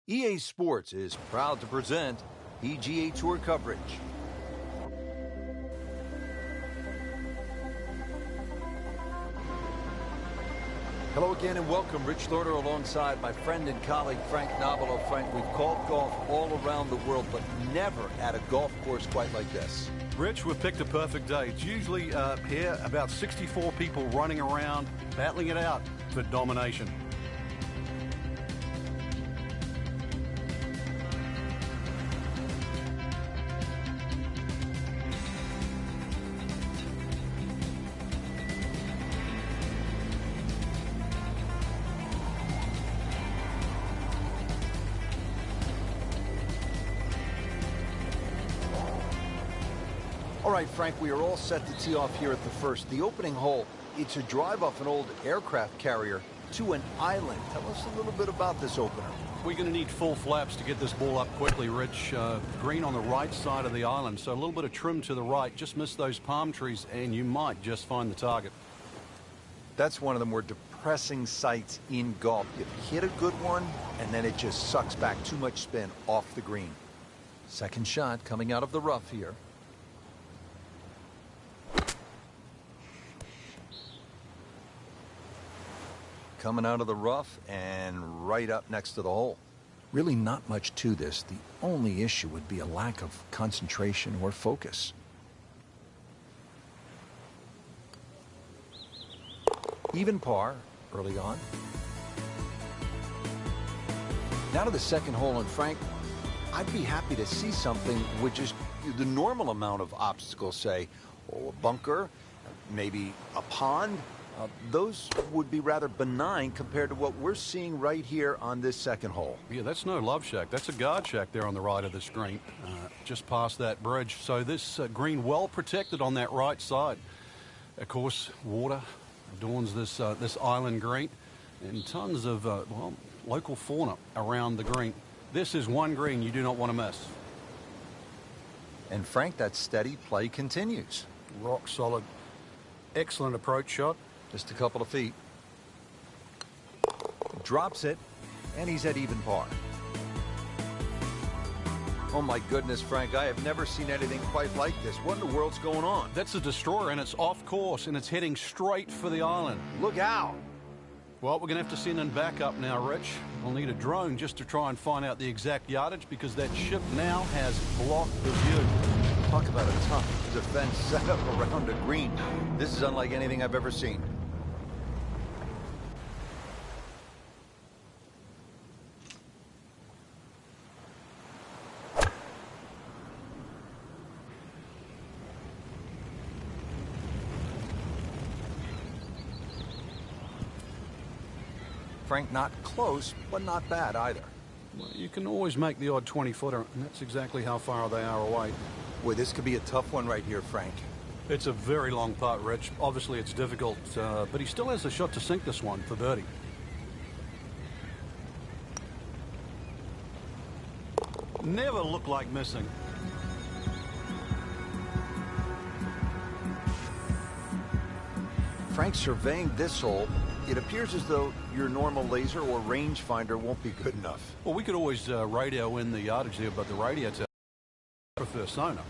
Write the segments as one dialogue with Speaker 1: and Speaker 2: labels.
Speaker 1: EA Sports is proud to present PGA Tour coverage. Hello again and welcome. Rich Thorner alongside my friend and colleague Frank Nobilo. Frank, we've called golf all around the world, but never at a golf course quite like this.
Speaker 2: Rich, we've picked a perfect day. It's usually here about 64 people running around, battling it out for domination.
Speaker 1: All right, Frank, we are all set to tee off here at the first. The opening hole, it's a drive off an old aircraft carrier to an island. Tell us a little bit about this opener.
Speaker 2: We're going to need full flaps to get this ball up quickly, Rich. Green on the right side of the island, so a little bit of trim to the right. Just miss those palm trees, and you might just find the target.
Speaker 1: That's one of the more depressing sights in golf. You hit a good one, and then it just sucks back too much spin off the green. Second shot coming out of the rough here. Coming out of the rough and right up next to the hole. Really not much to this. The only issue would be a lack of concentration or focus. Even par early on. Now to the second hole, and Frank, I'd be happy to see something which is the normal amount of obstacles, say, a bunker, maybe a pond. Those would be rather benign compared to what we're seeing right here on this second hole.
Speaker 2: Yeah, that's no love shack. That's a guard shack there on the right of the screen, just past that bridge. So this green well protected on that right side. Of course, water adorns this this island green, and tons of well, local fauna around the green. This is one green you do not want to miss.
Speaker 1: And Frank, that steady play continues.
Speaker 2: Rock solid, excellent approach shot.
Speaker 1: Just a couple of feet. Drops it, and he's at even par. Oh my goodness, Frank, I have never seen anything quite like this. What in the world's going on?
Speaker 2: That's a destroyer, and it's off course, and it's heading straight for the island.
Speaker 1: Look out.
Speaker 2: Well, we're going to have to send in backup now, Rich. We'll need a drone just to try and find out the exact yardage, because that ship now has blocked the view.
Speaker 1: Talk about a tough defense set up around a green. This is unlike anything I've ever seen. Frank, not close, but not bad either.
Speaker 2: Well, you can always make the odd 20-footer, and that's exactly how far they are away.
Speaker 1: Boy, this could be a tough one right here, Frank.
Speaker 2: It's a very long putt, Rich. Obviously, it's difficult, but he still has a shot to sink this one for birdie. Never looked like missing.
Speaker 1: Frank, surveying this hole, it appears as though your normal laser or rangefinder won't be good enough.
Speaker 2: Well, we could always radio in the yardage there, but the radio tells I prefer sonar.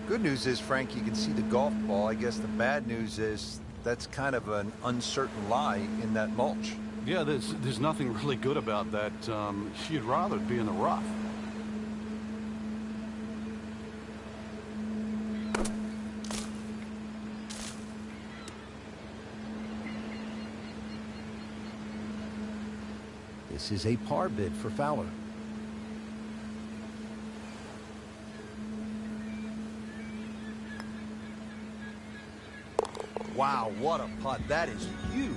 Speaker 1: Good news is, Frank, you can see the golf ball. I guess the bad news is that's kind of an uncertain lie in that mulch.
Speaker 2: Yeah, there's nothing really good about that. You'd rather be in the rough.
Speaker 1: This is a par bid for Fowler. Wow, what a putt. That is huge.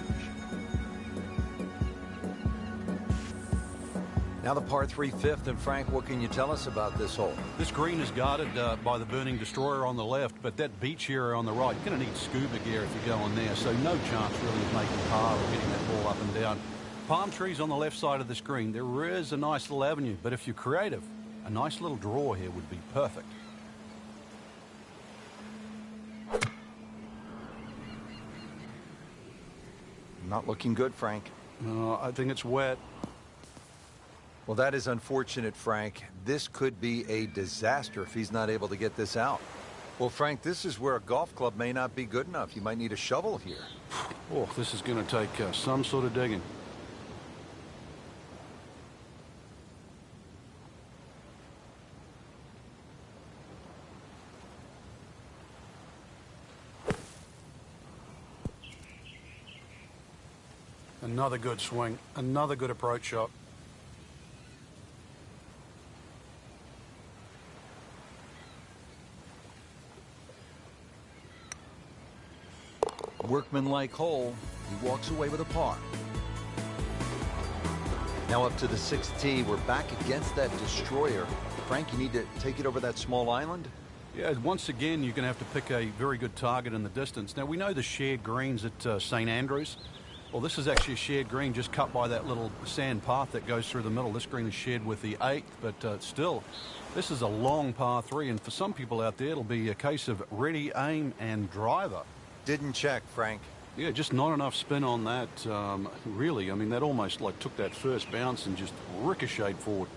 Speaker 1: Now the par 3 fifth, and Frank, what can you tell us about this hole?
Speaker 2: This green is guarded by the burning destroyer on the left, but that beach area on the right, you're going to need scuba gear if you go on there, so no chance really of making par or getting that ball up and down. Palm trees on the left side of the screen. There is a nice little avenue, but if you're creative, a nice little draw here would be perfect.
Speaker 1: Not looking good, Frank.
Speaker 2: I think it's wet.
Speaker 1: Well, that is unfortunate, Frank. This could be a disaster if he's not able to get this out. Well, Frank, this is where a golf club may not be good enough. You might need a shovel here.
Speaker 2: Oh, this is going to take some sort of digging. Another good swing, another good approach shot.
Speaker 1: Workmanlike hole. He walks away with a par. Now up to the 6th tee. We're back against that destroyer. Frank, you need to take it over that small island?
Speaker 2: Yeah, once again, you're going to have to pick a very good target in the distance. Now, we know the shared greens at St. Andrews. Well, this is actually a shared green just cut by that little sand path that goes through the middle. This green is shared with the 8th, but still, this is a long par 3, and for some people out there, it'll be a case of ready, aim, and driver.
Speaker 1: Didn't check, Frank.
Speaker 2: Yeah, just not enough spin on that, really. I mean, that almost like took that first bounce and just ricocheted forward.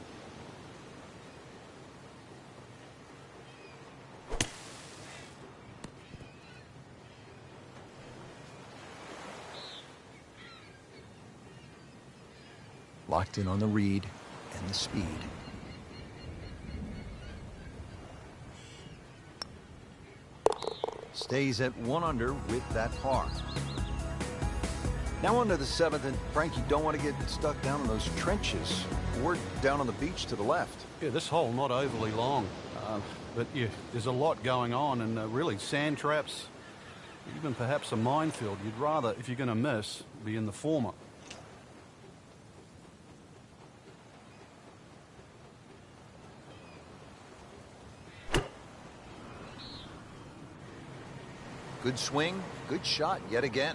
Speaker 1: Locked in on the read and the speed. Stays at 1 under with that par. Now on to the 7th, and Frank, you don't want to get stuck down in those trenches or down on the beach to the left.
Speaker 2: Yeah, this hole not overly long, but yeah, there's a lot going on, and really sand traps, even perhaps a minefield. You'd rather, if you're going to miss, be in the former.
Speaker 1: Good swing, good shot yet again.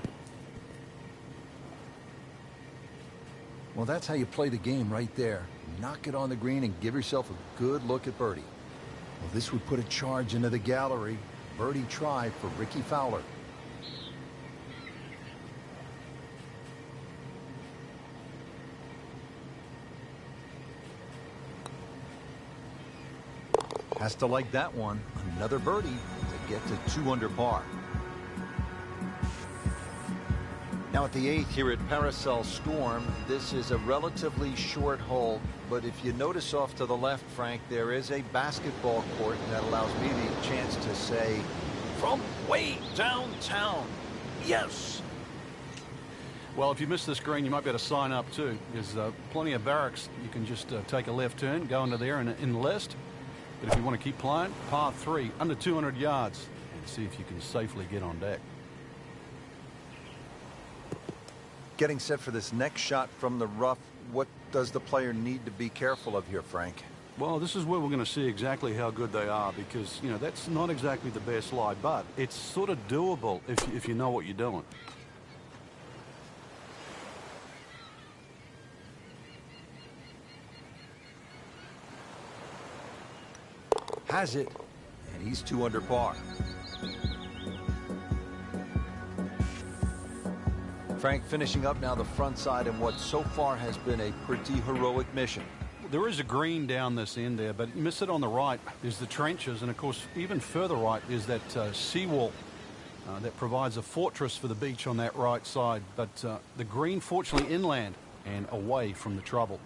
Speaker 1: Well, that's how you play the game right there. Knock it on the green and give yourself a good look at birdie. Well, this would put a charge into the gallery. Birdie try for Ricky Fowler. Has to like that one. Another birdie to get to 2 under par. Now at the 8th here at Parasol Storm, this is a relatively short hole, but if you notice off to the left, Frank, there is a basketball court, and that allows me the chance to say, from way downtown, yes.
Speaker 2: Well, if you miss this green, you might be able to sign up too. There's plenty of barracks. You can just take a left turn, go into there and enlist. But if you want to keep playing, par 3, under 200 yards, and see if you can safely get on deck.
Speaker 1: Getting set for this next shot from the rough, what does the player need to be careful of here, Frank?
Speaker 2: Well, this is where we're going to see exactly how good they are, because, you know, that's not exactly the best lie, but it's sort of doable if you know what you're doing.
Speaker 1: Has it, and he's 2 under par. Frank finishing up now the front side in what so far has been a pretty heroic mission.
Speaker 2: There is a green down this end there, but you miss it on the right is the trenches, and of course even further right is that seawall that provides a fortress for the beach on that right side, but the green fortunately inland and away from the trouble.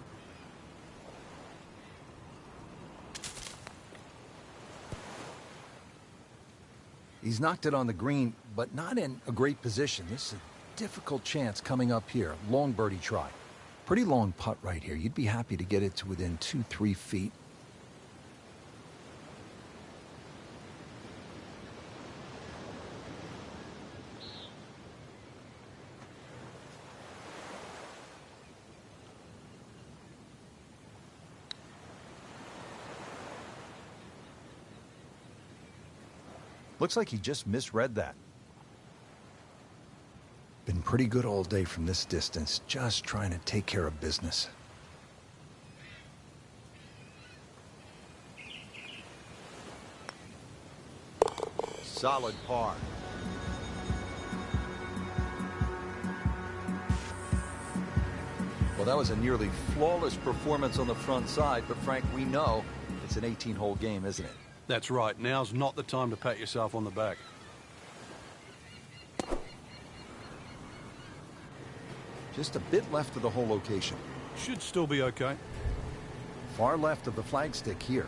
Speaker 1: He's knocked it on the green, but not in a great position. This is a difficult chance coming up here. Long birdie try. Pretty long putt right here. You'd be happy to get it to within 2-3 feet. Looks like he just misread that. Been pretty good all day from this distance, just trying to take care of business. Solid par. Well, that was a nearly flawless performance on the front side, but Frank, we know it's an 18-hole game, isn't it?
Speaker 2: That's right. Now's not the time to pat yourself on the back.
Speaker 1: Just a bit left of the hole location.
Speaker 2: Should still be okay.
Speaker 1: Far left of the flagstick here.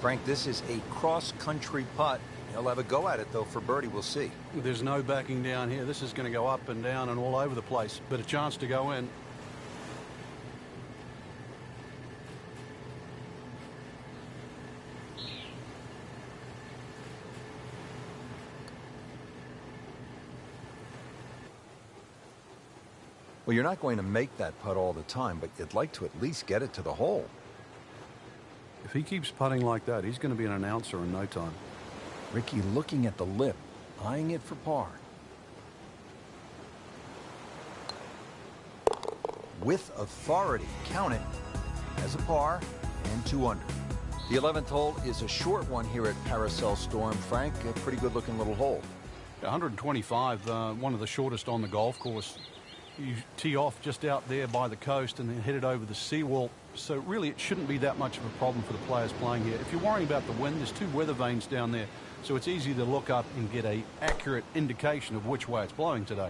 Speaker 1: Frank, this is a cross-country putt. He'll have a go at it, though, for birdie. We'll see.
Speaker 2: There's no backing down here. This is going to go up and down and all over the place, but a chance to go in.
Speaker 1: Well, you're not going to make that putt all the time, but you'd like to at least get it to the hole.
Speaker 2: If he keeps putting like that, he's going to be an announcer in no time.
Speaker 1: Ricky looking at the lip, eyeing it for par. With authority, count it as a par and 2 under. The 11th hole is a short one here at Paracel Storm. Frank, a pretty good looking little hole.
Speaker 2: 125, one of the shortest on the golf course. You tee off just out there by the coast and then head it over the seawall. So really it shouldn't be that much of a problem for the players playing here. If you're worrying about the wind, there's 2 weather vanes down there. So it's easy to look up and get an accurate indication of which way it's blowing today.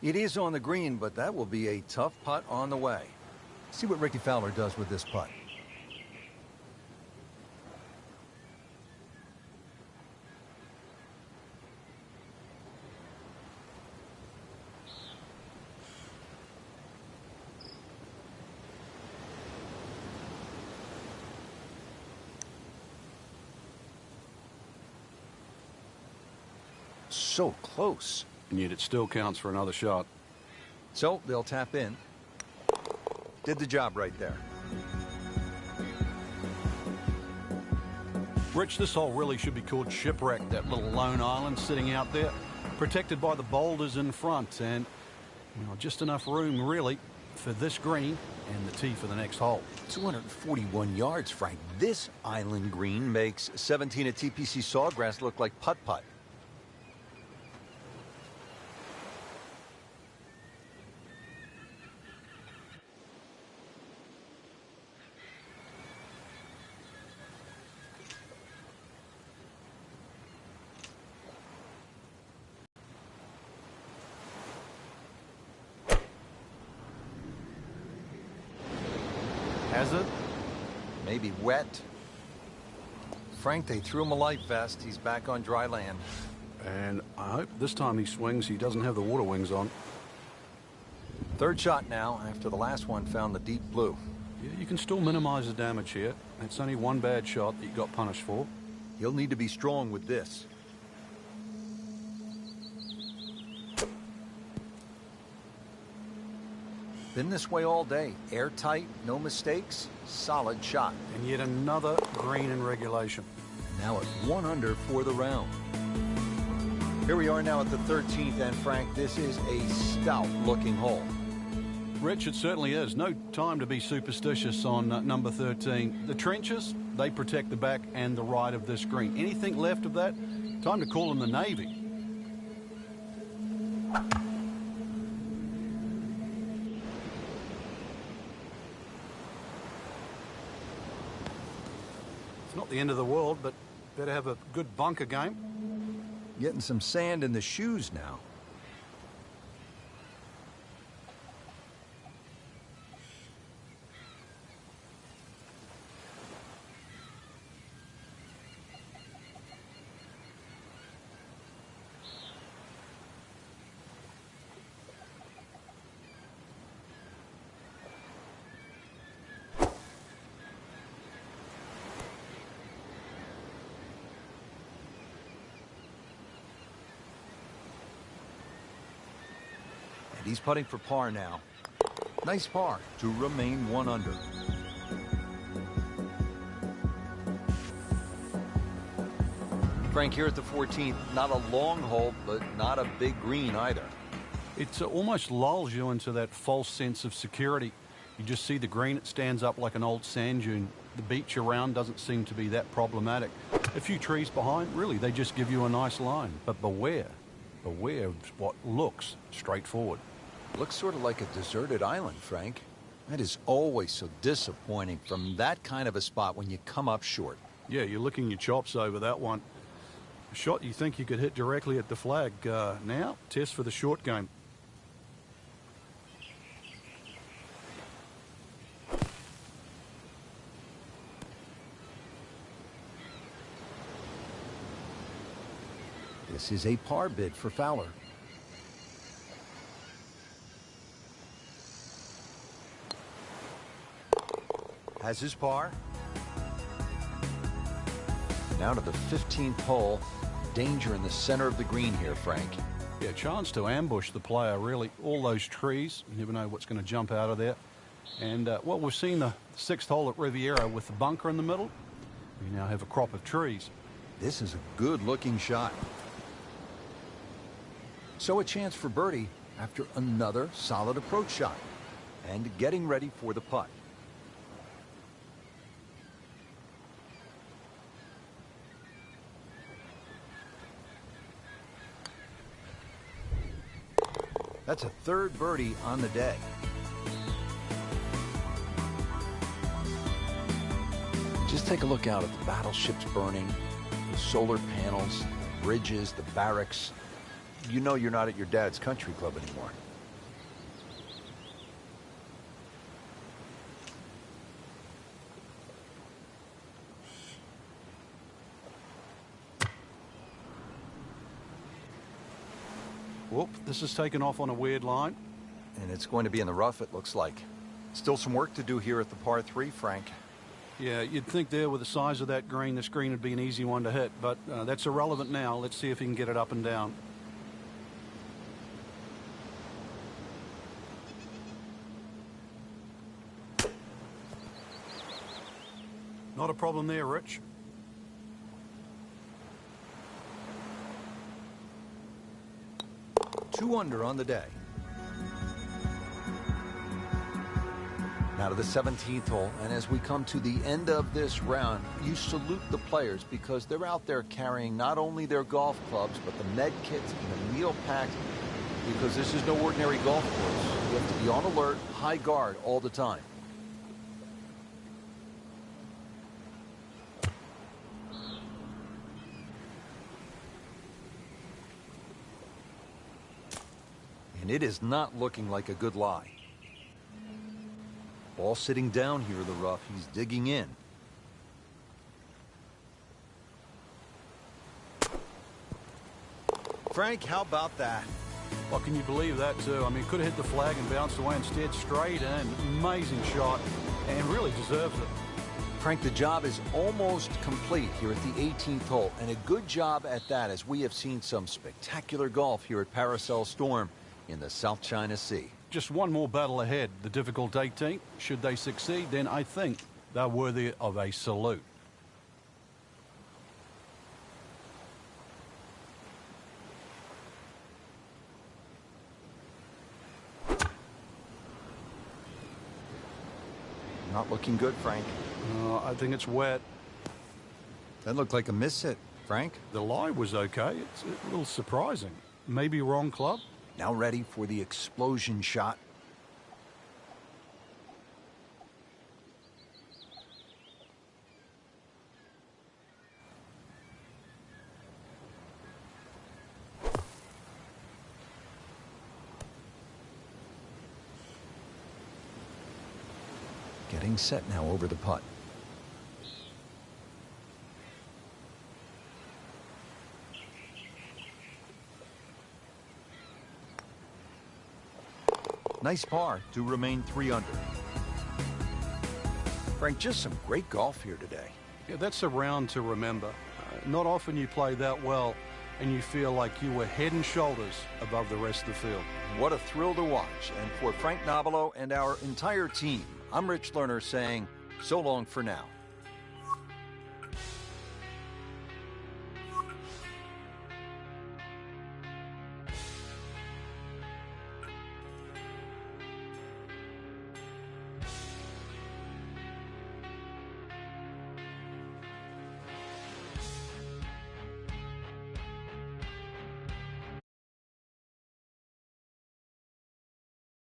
Speaker 1: It is on the green, but that will be a tough putt on the way. See what Ricky Fowler does with this putt. So close.
Speaker 2: And yet it still counts for another shot.
Speaker 1: So they'll tap in. Did the job right there.
Speaker 2: Rich, this hole really should be called Shipwreck, that little lone island sitting out there, protected by the boulders in front, and just enough room really for this green and the tee for the next hole.
Speaker 1: 241 yards, Frank. This island green makes 17 at TPC Sawgrass look like putt-putt.
Speaker 2: Has it?
Speaker 1: Maybe wet. Frank, they threw him a life vest. He's back on dry land.
Speaker 2: And I hope this time he swings, he doesn't have the water wings on.
Speaker 1: Third shot now after the last one found the deep blue.
Speaker 2: Yeah, you can still minimize the damage here. It's only one bad shot that you got punished for.
Speaker 1: He'll need to be strong with this. Been this way all day. Airtight, no mistakes, solid shot.
Speaker 2: And yet another green in regulation.
Speaker 1: Now at 1 under for the round. Here we are now at the 13th, and Frank, this is a stout-looking hole.
Speaker 2: Rich, it certainly is. No time to be superstitious on number 13. The trenches, they protect the back and the right of this green. Anything left of that, time to call in the Navy. It's not the end of the world, but better have a good bunker game.
Speaker 1: Getting some sand in the shoes now. And he's putting for par now. Nice par to remain 1 under. Frank, here at the 14th, not a long hole, but not a big green either.
Speaker 2: It almost lulls you into that false sense of security. You just see the green, it stands up like an old sand dune. The beach around doesn't seem to be that problematic. A few trees behind, really, they just give you a nice line. But beware of what looks straightforward.
Speaker 1: Looks sort of like a deserted island, Frank. That is always so disappointing from that kind of a spot when you come up short.
Speaker 2: Yeah, you're licking your chops over that one. A shot you think you could hit directly at the flag. Now, test for the short game.
Speaker 1: This is a par bid for Fowler. Has his par. Now to the 15th hole. Danger in the center of the green here, Frank.
Speaker 2: Yeah, chance to ambush the player, really. All those trees, you never know what's going to jump out of there. And, well, we've seen the 6th hole at Riviera with the bunker in the middle. We now have a crop of trees.
Speaker 1: This is a good-looking shot. So a chance for birdie after another solid approach shot. And getting ready for the putt. That's a third birdie on the day. Just take a look out at the battleships burning, the solar panels, the bridges, the barracks. You know you're not at your dad's country club anymore.
Speaker 2: Whoop, this is taken off on a weird line.
Speaker 1: And it's going to be in the rough, it looks like. Still some work to do here at the par 3, Frank.
Speaker 2: Yeah, you'd think there with the size of that green, this green would be an easy one to hit, but that's irrelevant now. Let's see if he can get it up and down. Not a problem there, Rich.
Speaker 1: Two under on the day. Now to the 17th hole, and as we come to the end of this round, you salute the players because they're out there carrying not only their golf clubs, but the med kits and the meal packs, because this is no ordinary golf course. You have to be on alert, high guard all the time. And it is not looking like a good lie. Ball sitting down here in the rough. He's digging in. Frank, how about that?
Speaker 2: Well, can you believe that, too? I mean, could have hit the flag and bounced away instead. Straight in. Amazing shot. And really deserves it.
Speaker 1: Frank, the job is almost complete here at the 18th hole. And a good job at that, as we have seen some spectacular golf here at Paracel Storm in the South China Sea.
Speaker 2: Just one more battle ahead. The difficult 18th. Should they succeed, then I think they're worthy of a salute.
Speaker 1: Not looking good, Frank.
Speaker 2: I think it's wet.
Speaker 1: That looked like a miss hit, Frank.
Speaker 2: The lie was okay. It's a little surprising. Maybe wrong club.
Speaker 1: Now ready for the explosion shot. Getting set now over the putt. Nice par to remain 3 under. Frank, just some great golf here today.
Speaker 2: Yeah, that's a round to remember. Not often you play that well and you feel like you were head and shoulders above the rest of the field.
Speaker 1: What a thrill to watch. And for Frank Nobilo and our entire team, I'm Rich Lerner saying so long for now.